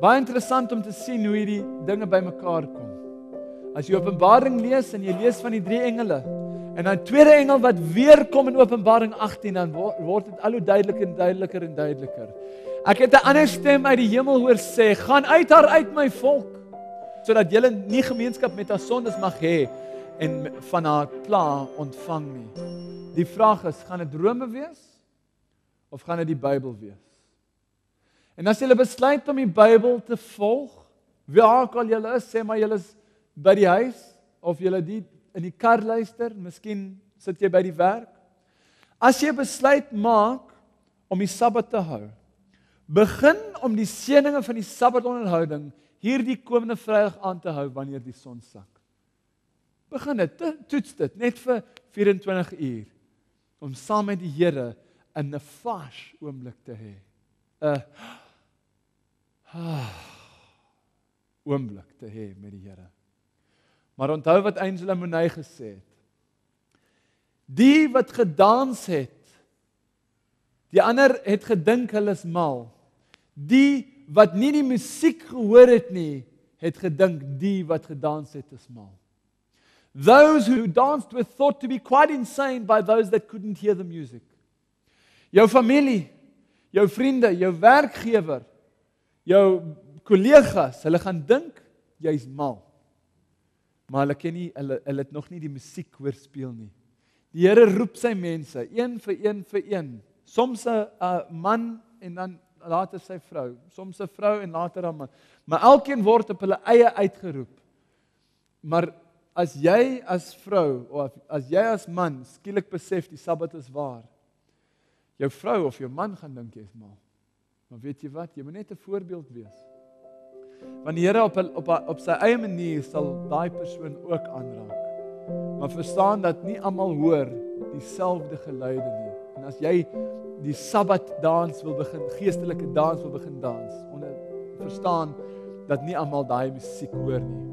Baie interessant om te sien hoe hierdie dinge bymekaar kom. As jy Openbaring lees en jy lees van die 3 engele en dan 'n tweede engel wat weer kom in Openbaring 18, dan word dit al hoe duideliker en duideliker en duideliker. Ek het 'n ander stem uit die hemel hoor sê, gaan uit haar uit my volk, sodat julle nie gemeenskap met haar sondes mag hê en van haar pla ontvang nie. Die vraag is, gaan dit drome wees of gaan dit die Bybel wees? En as jy besluit om die Bybel te volg, wie ook al jy is, sê maar jy is by die huis of jy in die kar luister, miskien sit jy by die werk. As jy besluit maak om die Sabbat te hou, begin om die seëninge van die Sabbatonderhouding hierdie komende Vrydag aan te hou wanneer die son sak. Begin dit, toets dit net vir 24 uur om saam met die Here in 'n vars oomblik te hê. 'n oomblik te hê met die Here. Maar onthou wat Angela Monet gesê het. Die wat gedans het, die ander het gedink hulle is mal. Die wat nie die musiek gehoor het nie, het gedink die wat gedans het is mal. Those who danced were thought to be quite insane by those that couldn't hear the music. Jou familie, jou vriende, jou werkgewer, jou kollegas, hulle gaan dink jy's mal. Maar hulle ken nie, hulle het nog nie die musiek hoor speel nie. Die Here roep sy mense, een vir een. Soms 'n man en dan later sy vrou, soms 'n vrou en later 'n man. Maar elkeen word op hulle eie uitgeroep. Maar as jy as vrou of as jy as man skielik besef die Sabbat is waar, jou vrou of jou man gaan dink jy's mal. Maar weet jy wat? Jy moet net 'n voorbeeld wees. Want die Here op sy eie manier sal daai persoon ook aanraak. Maar verstaan dat nie almal hoor dieselfde geluide nie. En as jy die Sabbat dans wil begin, geestelike dans wil begin dans, verstaan dat nie almal daai musiek hoor nie.